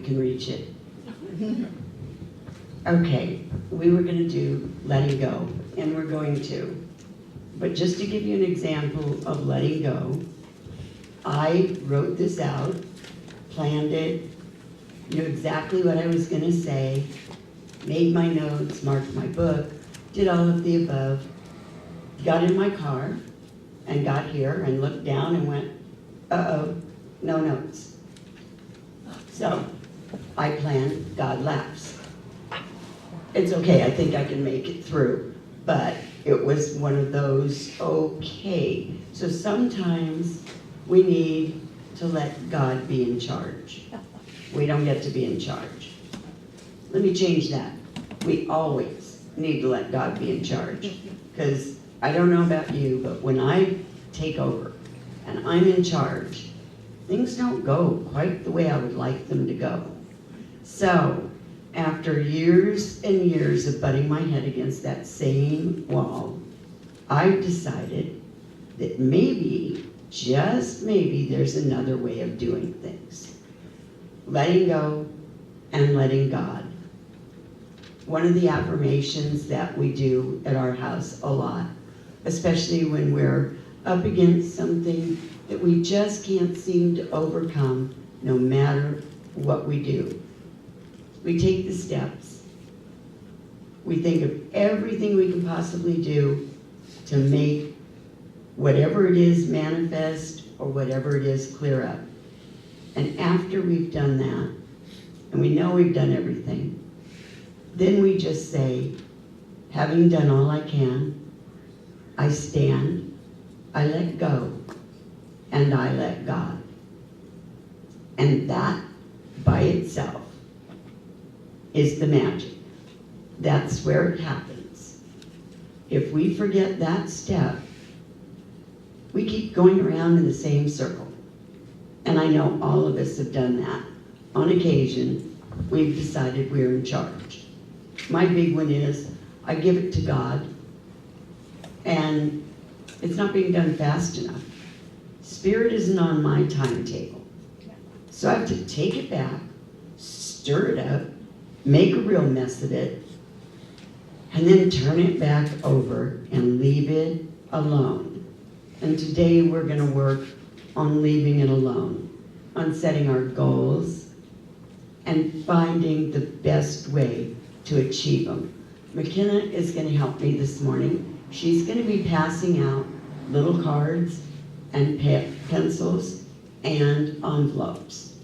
can reach it. Okay, we were going to do letting go, and we're going to. But just to give you an example of letting go, I wrote this out, planned it, knew exactly what I was going to say, made my notes, marked my book, did all of the above, got in my car, and got here and looked down and went, uh-oh, no notes. So I planned, God laughs. It's okay, I think I can make it through, but it was one of those, okay. So sometimes we need to let God be in charge. We don't get to be in charge. Let me change that. We always need to let God be in charge. Because I don't know about you, but when I take over and I'm in charge, things don't go quite the way I would like them to go. So, after years and years of butting my head against that same wall, I decided that maybe, just maybe, there's another way of doing things. Letting go and letting God. One of the affirmations that we do at our house a lot, especially when we're up against something that we just can't seem to overcome, no matter what we do. We take the steps. We think of everything we can possibly do to make whatever it is manifest or whatever it is clear up. And after we've done that, and we know we've done everything, then we just say, having done all I can, I stand, I let go, and I let God. And that by itself is the magic. That's where it happens. If we forget that step, we keep going around in the same circle. And I know all of us have done that. On occasion, we've decided we're in charge. My big one is, I give it to God, and it's not being done fast enough. Spirit isn't on my timetable. So I have to take it back, stir it up, make a real mess of it, and then turn it back over and leave it alone. And today we're going to work on leaving it alone, on setting our goals, and finding the best way to achieve them. McKenna is going to help me this morning. She's going to be passing out little cards and pencils and envelopes.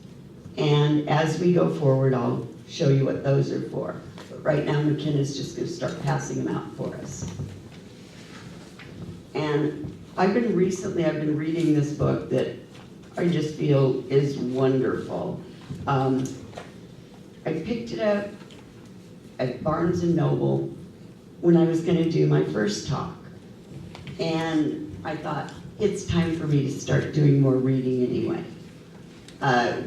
And as we go forward, I'll show you what those are for. But right now, McKenna's just going to start passing them out for us. And I've been reading this book that I just feel is wonderful. I picked it up at Barnes & Noble when I was going to do my first talk. And I thought, it's time for me to start doing more reading anyway.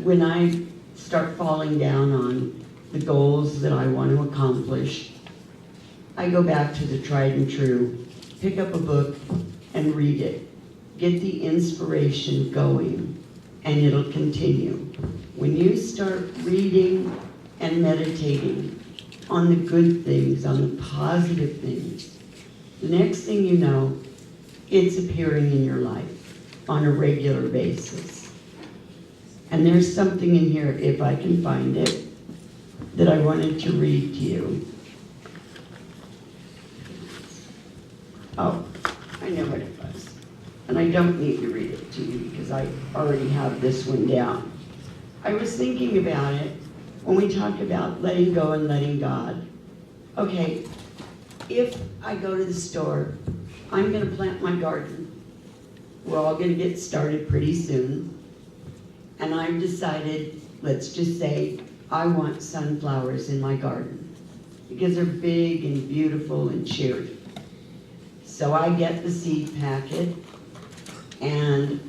When I start falling down on the goals that I want to accomplish, I go back to the tried and true, pick up a book and read it. Get the inspiration going, and it'll continue. When you start reading and meditating on the good things, on the positive things, the next thing you know, it's appearing in your life on a regular basis. And there's something in here, if I can find it, that I wanted to read to you. Oh, I know what it was. And I don't need to read it to you because I already have this one down. I was thinking about it when we talk about letting go and letting God. Okay, if I go to the store, I'm going to plant my garden. We're all going to get started pretty soon. And I've decided, let's just say, I want sunflowers in my garden because they're big and beautiful and cheery. So I get the seed packet and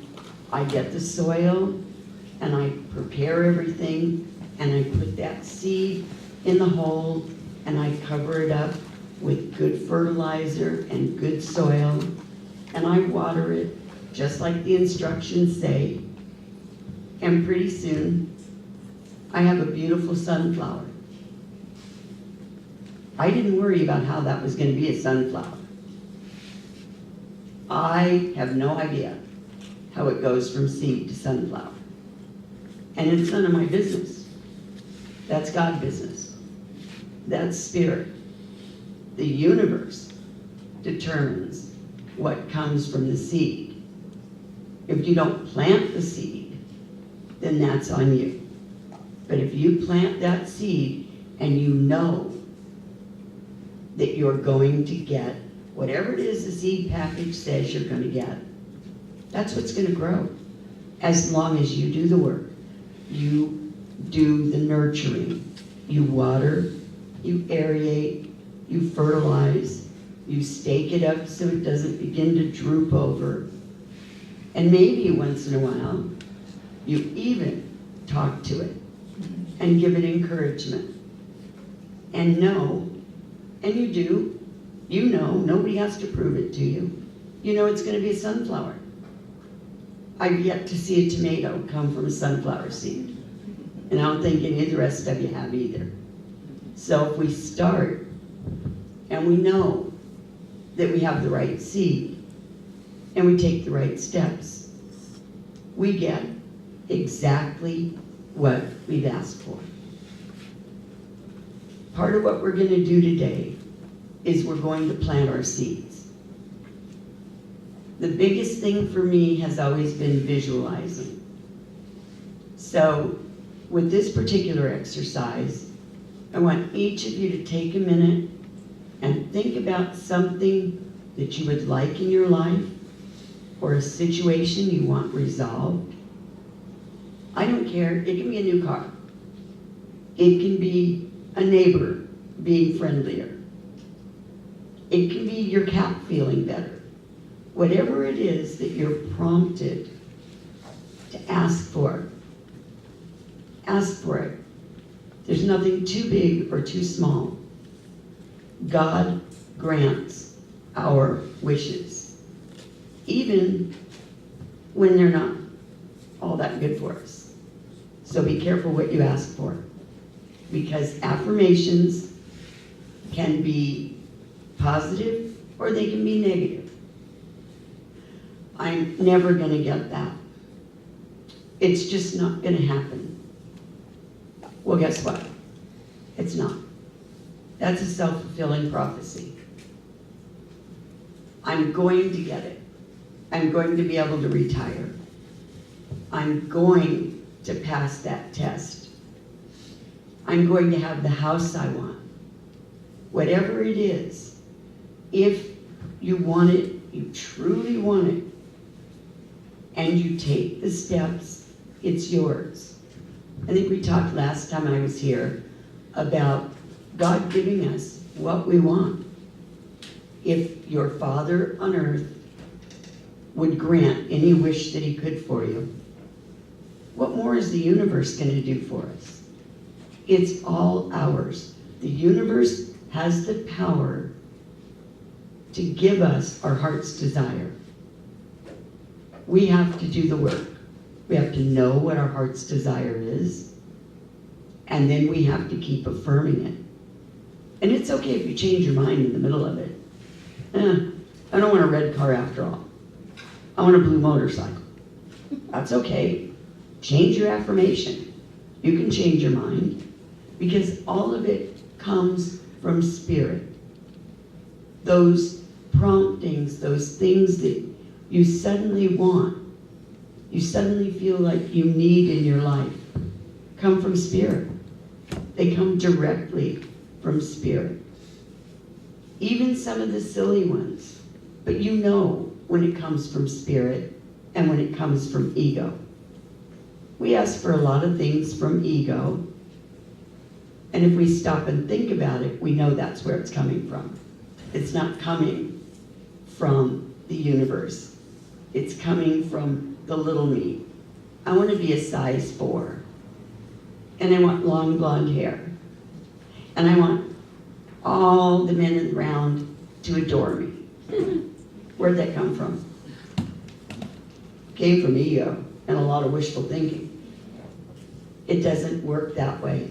I get the soil and I prepare everything and I put that seed in the hole and I cover it up with good fertilizer and good soil, and I water it just like the instructions say, and pretty soon I have a beautiful sunflower. I didn't worry about how that was going to be a sunflower. I have no idea how it goes from seed to sunflower. And it's none of my business. That's God's business. That's spirit. The universe determines what comes from the seed. If you don't plant the seed, then that's on you. But if you plant that seed and you know that you're going to get whatever it is the seed package says you're going to get, that's what's going to grow. As long as you do the work, you do the nurturing, you water, you aerate, you fertilize, you stake it up so it doesn't begin to droop over. And maybe once in a while, you even talk to it and give it encouragement. And know, and you do, you know, nobody has to prove it to you. You know it's going to be a sunflower. I've yet to see a tomato come from a sunflower seed. And I don't think any of the rest of you have either. So if we start and we know that we have the right seed and we take the right steps, we get exactly what we've asked for. Part of what we're going to do today is we're going to plant our seeds. The biggest thing for me has always been visualizing. So with this particular exercise, I want each of you to take a minute and think about something that you would like in your life or a situation you want resolved. I don't care, it can be a new car. It can be a neighbor being friendlier. It can be your cat feeling better. Whatever it is that you're prompted to ask for it. There's nothing too big or too small. God grants our wishes, even when they're not all that good for us. So be careful what you ask for, because affirmations can be positive or they can be negative. I'm never going to get that. It's just not going to happen. Well, guess what? It's not. That's a self-fulfilling prophecy. I'm going to get it. I'm going to be able to retire. I'm going to pass that test. I'm going to have the house I want. Whatever it is, if you want it, you truly want it, and you take the steps, it's yours. I think we talked last time I was here about God giving us what we want. If your Father on earth would grant any wish that he could for you, what more is the universe going to do for us? It's all ours. The universe has the power to give us our heart's desire. We have to do the work. We have to know what our heart's desire is, and then we have to keep affirming it. And it's okay if you change your mind in the middle of it. I don't want a red car after all. I want a blue motorcycle. That's okay. Change your affirmation. You can change your mind, because all of it comes from spirit. Those promptings, those things that you suddenly want, you suddenly feel like you need in your life, come from spirit. They come directly from spirit. Even some of the silly ones, but you know when it comes from spirit and when it comes from ego. We ask for a lot of things from ego, and if we stop and think about it, we know that's where it's coming from. It's not coming from the universe. It's coming from the little me. I want to be a size 4, and I want long blonde hair, and I want all the men around to adore me. Where'd that come from? Came from ego and a lot of wishful thinking. It doesn't work that way.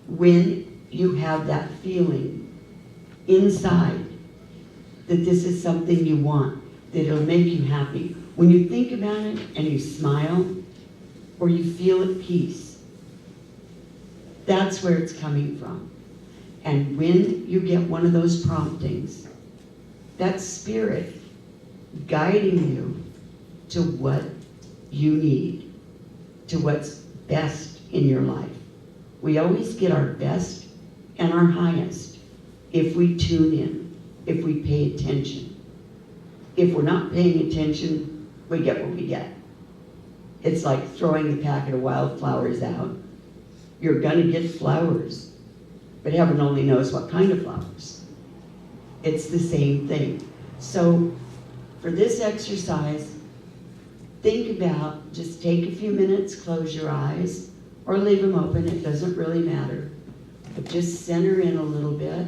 When you have that feeling inside that this is something you want, that it'll make you happy, when you think about it and you smile or you feel at peace, that's where it's coming from. And when you get one of those promptings, that spirit guiding you to what you need, to what's best in your life. We always get our best and our highest if we tune in, if we pay attention. If we're not paying attention, we get what we get. It's like throwing the packet of wildflowers out. You're gonna get flowers, but heaven only knows what kind of flowers. It's the same thing. So for this exercise, think about, just take a few minutes, close your eyes, or leave them open, it doesn't really matter. But just center in a little bit,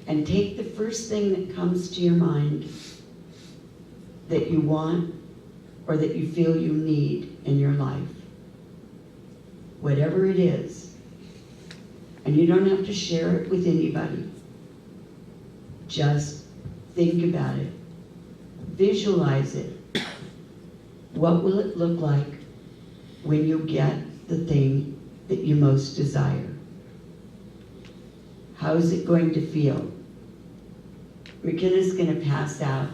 and take the first thing that comes to your mind that you want or that you feel you need in your life. Whatever it is. And you don't have to share it with anybody. Just think about it. Visualize it. What will it look like when you get the thing that you most desire? How is it going to feel? McKenna's going to pass out.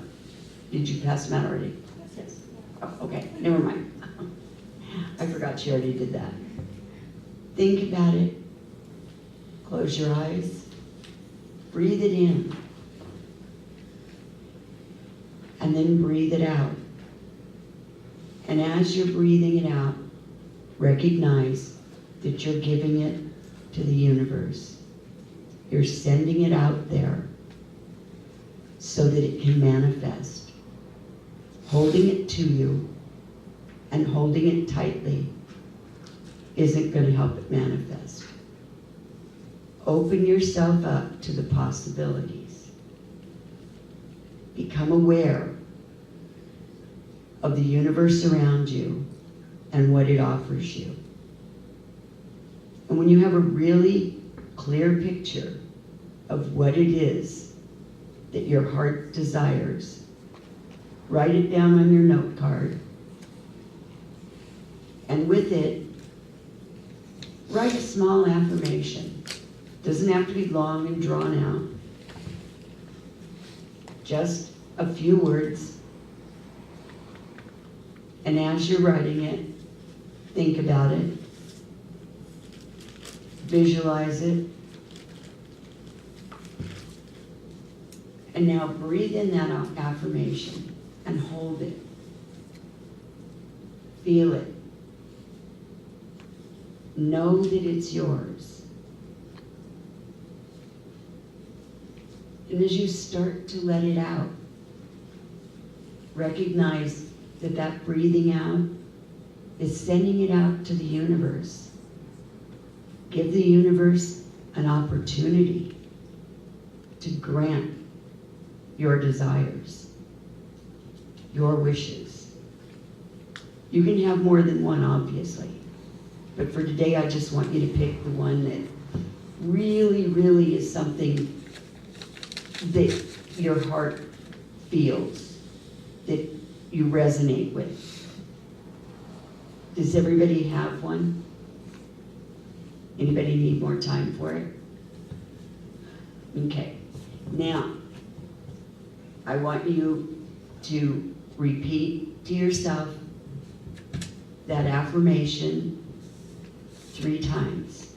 Did you pass them out already? Yes. Oh, okay, never mind. I forgot she already did that. Think about it. Close your eyes. Breathe it in. And then breathe it out. And as you're breathing it out, recognize that you're giving it to the universe. You're sending it out there so that it can manifest. Holding it to you and holding it tightly isn't going to help it manifest. Open yourself up to the possibilities. Become aware of the universe around you and what it offers you. And when you have a really clear picture of what it is that your heart desires, write it down on your note card, and with it, write a small affirmation. Doesn't have to be long and drawn out. Just a few words. And as you're writing it, think about it. Visualize it. And now breathe in that affirmation and hold it. Feel it. Know that it's yours. And as you start to let it out, recognize that that breathing out is sending it out to the universe. Give the universe an opportunity to grant your desires, your wishes. You can have more than one, obviously. But for today, I just want you to pick the one that really, really is something that your heart feels, that you resonate with. Does everybody have one? Anybody need more time for it? Okay. Now, I want you to repeat to yourself that affirmation 3 times.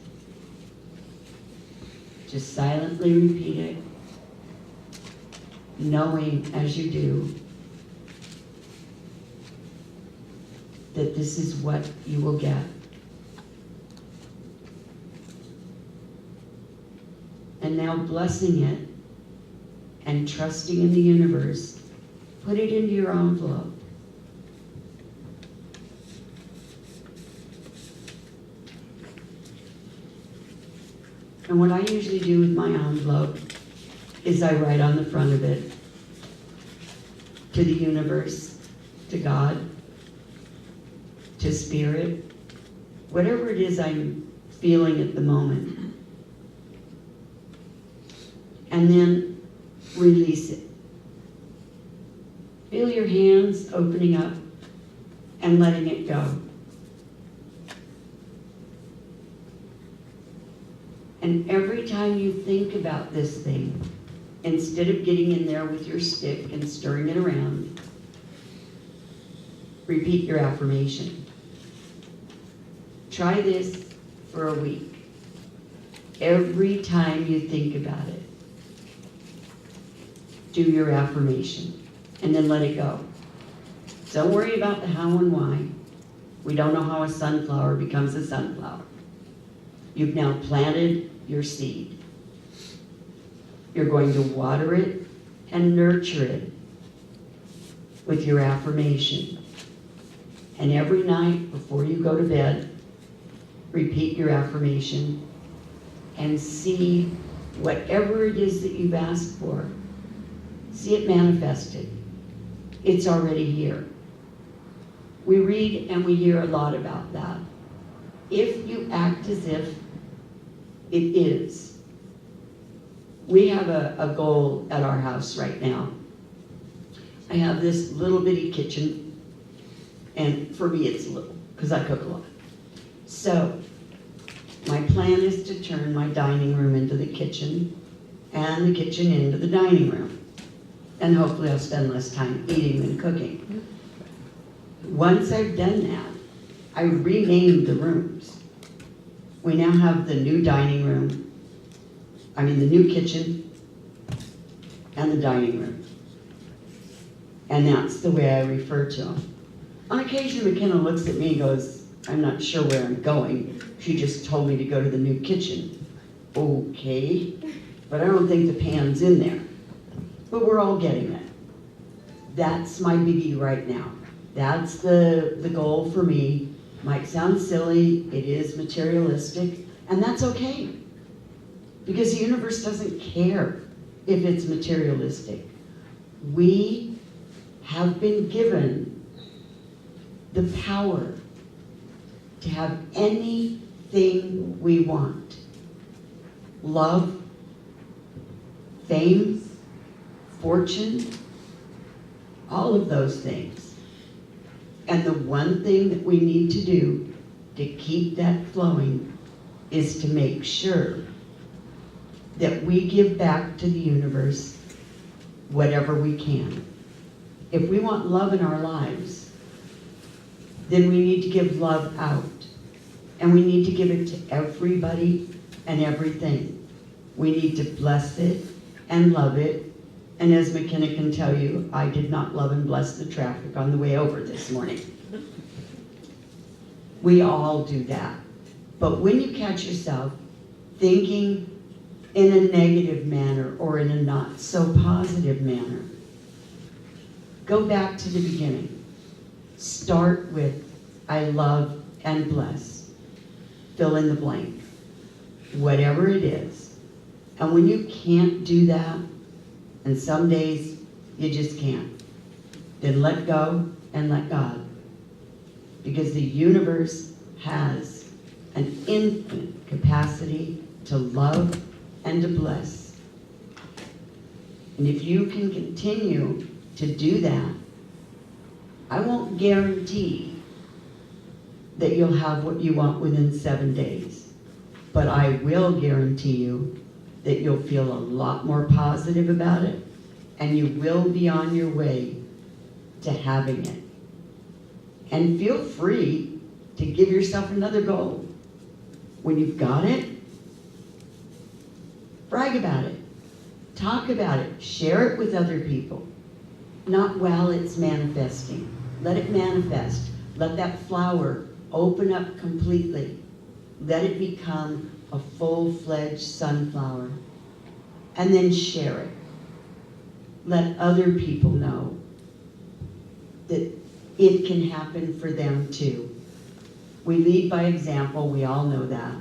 Just silently repeat it, knowing as you do that this is what you will get. And now blessing it and trusting in the universe, put it into your envelope. And what I usually do with my envelope is I write on the front of it, to the universe, to God, to Spirit, whatever it is I'm feeling at the moment. And then release it. Feel your hands opening up and letting it go. And every time you think about this thing, instead of getting in there with your stick and stirring it around, repeat your affirmation. Try this for a week. Every time you think about it, do your affirmation and then let it go. Don't worry about the how and why. We don't know how a sunflower becomes a sunflower. You've now planted your seed. You're going to water it and nurture it with your affirmation. And every night before you go to bed, repeat your affirmation and see whatever it is that you've asked for. See it manifested. It's already here. We read and we hear a lot about that. If you act as if it is. We have a goal at our house right now. I have this little bitty kitchen, and for me it's little, because I cook a lot. So, my plan is to turn my dining room into the kitchen, and the kitchen into the dining room. And hopefully I'll spend less time eating than cooking. Once I've done that, I renamed the rooms. We now have the new dining room, the new kitchen, and the dining room. And that's the way I refer to them. On occasion, McKenna looks at me and goes, I'm not sure where I'm going. She just told me to go to the new kitchen. Okay, but I don't think the pan's in there. But we're all getting it. That's my biggie right now. That's the goal for me. Might sound silly, it is materialistic, and that's okay. Because the universe doesn't care if it's materialistic. We have been given the power to have anything we want. Love, fame, fortune, all of those things. And the one thing that we need to do to keep that flowing is to make sure that we give back to the universe whatever we can. If we want love in our lives, then we need to give love out. And we need to give it to everybody and everything. We need to bless it and love it. And as McKenna can tell you, I did not love and bless the traffic on the way over this morning. We all do that. But when you catch yourself thinking in a negative manner or in a not so positive manner, go back to the beginning. Start with, I love and bless. Fill in the blank. Whatever it is. And when you can't do that, and some days you just can't, then let go and let God. Because the universe has an infinite capacity to love and to bless. And if you can continue to do that, I won't guarantee that you'll have what you want within 7 days. But I will guarantee you that you'll feel a lot more positive about it, and you will be on your way to having it. And feel free to give yourself another goal. When you've got it, brag about it. Talk about it. Share it with other people. Not while it's manifesting. Let it manifest. Let that flower open up completely. Let it become a full-fledged sunflower. And then share it. Let other people know that it can happen for them too. We lead by example, we all know that.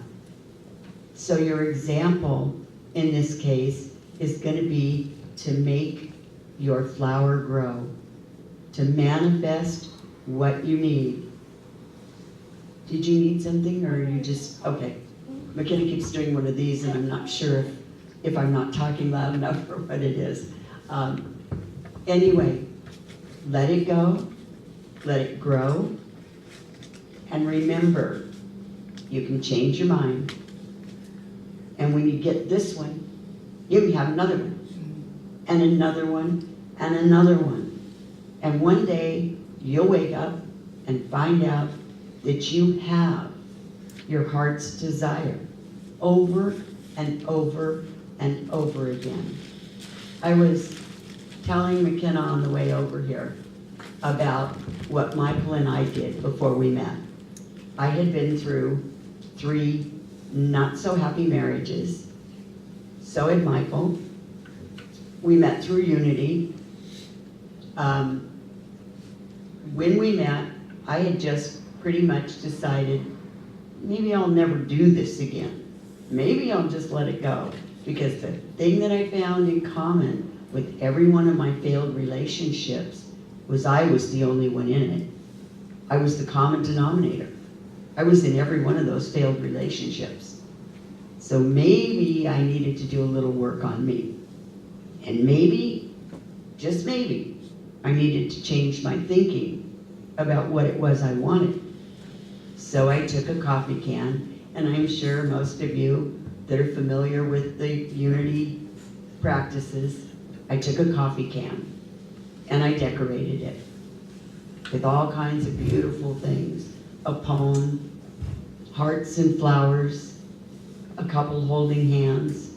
So your example in this case is going to be to make your flower grow, to manifest what you need. Did you need something, or are you just, okay. McKenna keeps doing one of these, and I'm not sure if I'm not talking loud enough or what it is. Anyway, let it go, let it grow, and remember, you can change your mind. And when you get this one, you can have another one, and another one, and another one. And one day, you'll wake up and find out that you have your heart's desire over and over and over again. I was telling McKenna on the way over here about what Michael and I did before we met. I had been through 3 not so happy marriages. So had Michael. We met through Unity. When we met, I had just pretty much decided, maybe I'll never do this again. Maybe I'll just let it go. Because the thing that I found in common with every one of my failed relationships was I was the only one in it. I was the common denominator. I was in every one of those failed relationships. So maybe I needed to do a little work on me. And maybe, just maybe, I needed to change my thinking about what it was I wanted. So I took a coffee can, and I'm sure most of you that are familiar with the Unity practices, I took a coffee can and I decorated it with all kinds of beautiful things. A poem, hearts and flowers, a couple holding hands,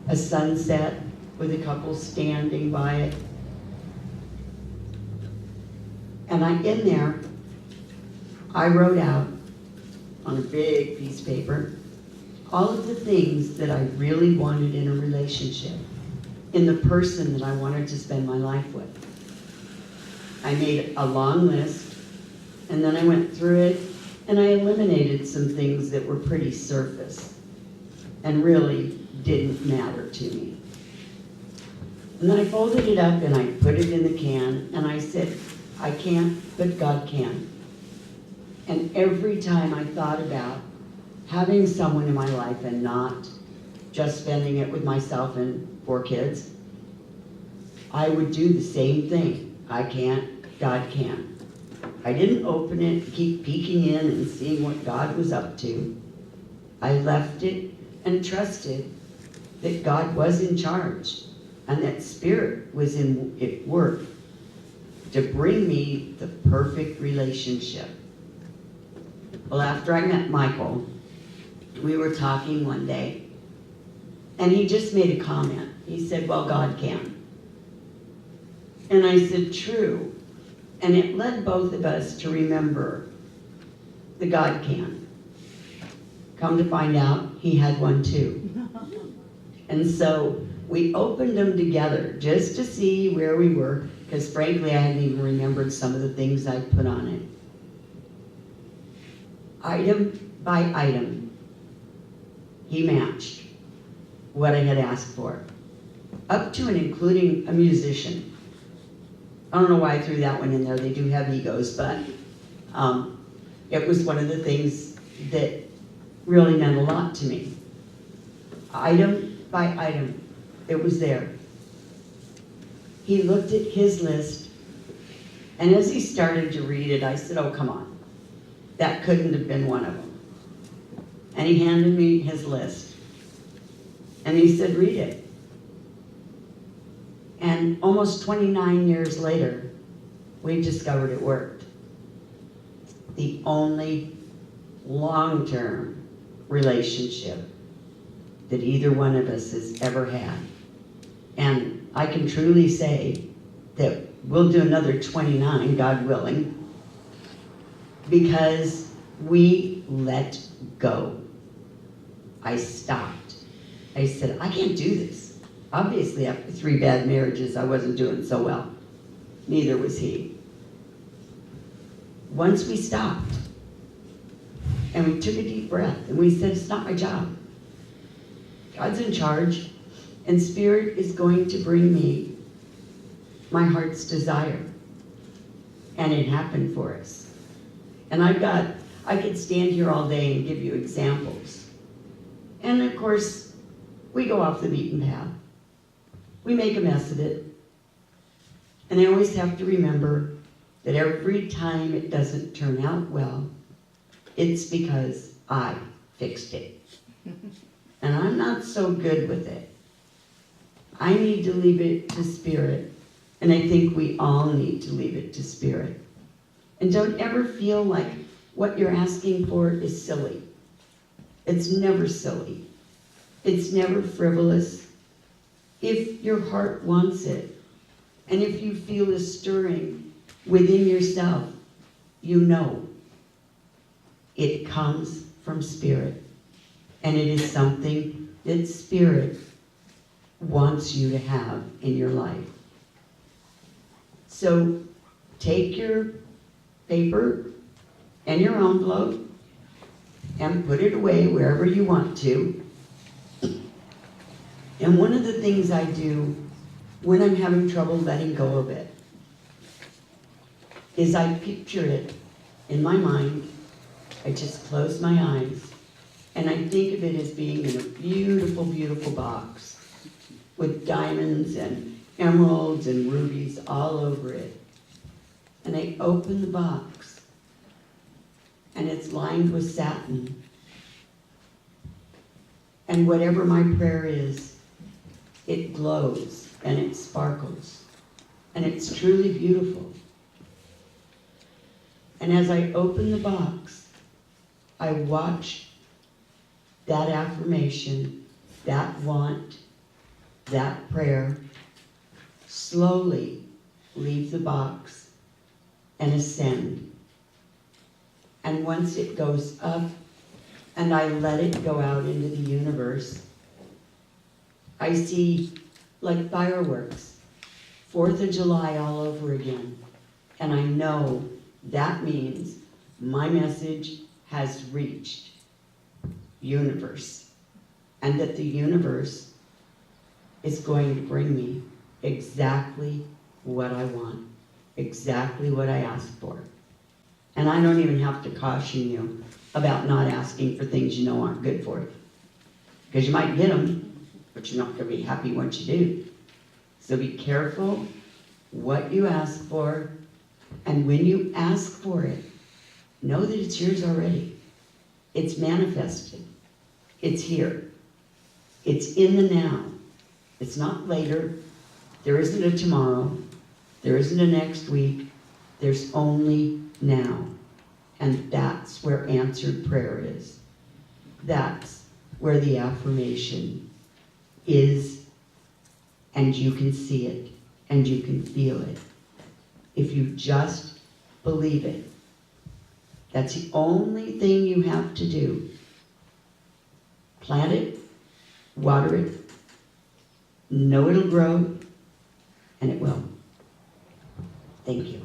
a sunset with a couple standing by it. And in there, I wrote out on a big piece of paper all of the things that I really wanted in a relationship, in the person that I wanted to spend my life with. I made a long list, and then I went through it, and I eliminated some things that were pretty surface and really didn't matter to me. And then I folded it up and I put it in the can, and I said, I can't, but God can. And every time I thought about having someone in my life and not just spending it with myself and 4 kids, I would do the same thing. I can't, God can. I didn't open it, keep peeking in and seeing what God was up to. I left it and trusted that God was in charge and that Spirit was at work to bring me the perfect relationship. Well, after I met Michael, we were talking one day, and he just made a comment. He said, well, God can. And I said, true. And it led both of us to remember that God can. Come to find out, he had one too. And so we opened them together just to see where we were, because frankly, I hadn't even remembered some of the things I'd put on it. Item by item, he matched what I had asked for, up to and including a musician. I don't know why I threw that one in there. They do have egos, but it was one of the things that really meant a lot to me. Item by item, it was there. He looked at his list, and as he started to read it, I said, oh, come on. That couldn't have been one of them. And he handed me his list. And he said, read it. And almost 29 years later, we discovered it worked. The only long-term relationship that either one of us has ever had. And I can truly say that we'll do another 29, God willing, because we let go. I stopped. I said, I can't do this. Obviously, after 3 bad marriages, I wasn't doing so well. Neither was he. Once we stopped, and we took a deep breath, and we said, it's not my job. God's in charge, and Spirit is going to bring me my heart's desire. And it happened for us. And I've got I could stand here all day and give you examples. And of course, we go off the beaten path. We make a mess of it. And I always have to remember that every time it doesn't turn out well, it's because I fixed it. And I'm not so good with it. I need to leave it to Spirit. And I think we all need to leave it to Spirit. And don't ever feel like what you're asking for is silly. It's never silly. It's never frivolous. If your heart wants it, and if you feel a stirring within yourself, you know it comes from Spirit. And it is something that Spirit wants you to have in your life. So take your paper and your envelope and put it away wherever you want to. And one of the things I do when I'm having trouble letting go of it is I picture it in my mind. I just close my eyes and I think of it as being in a beautiful, beautiful box with diamonds and emeralds and rubies all over it. And I open the box and it's lined with satin. And whatever my prayer is, it glows and it sparkles. And it's truly beautiful. And as I open the box, I watch that affirmation, that want, that prayer slowly leave the box and ascend. And once it goes up and I let it go out into the universe, I see like fireworks, 4th of July all over again. And I know that means my message has reached universe, and that the universe is going to bring me exactly what I want, exactly what I asked for. And I don't even have to caution you about not asking for things you know aren't good for you. Because you might get them, but you're not going to be happy once you do. So be careful what you ask for, and when you ask for it, know that it's yours already. It's manifested. It's here. It's in the now. It's not later. There isn't a tomorrow. There isn't a next week. There's only now. And that's where answered prayer is. That's where the affirmation is, and you can see it, and you can feel it. If you just believe it. That's the only thing you have to do. Plant it, water it, know it'll grow, and it will. Thank you.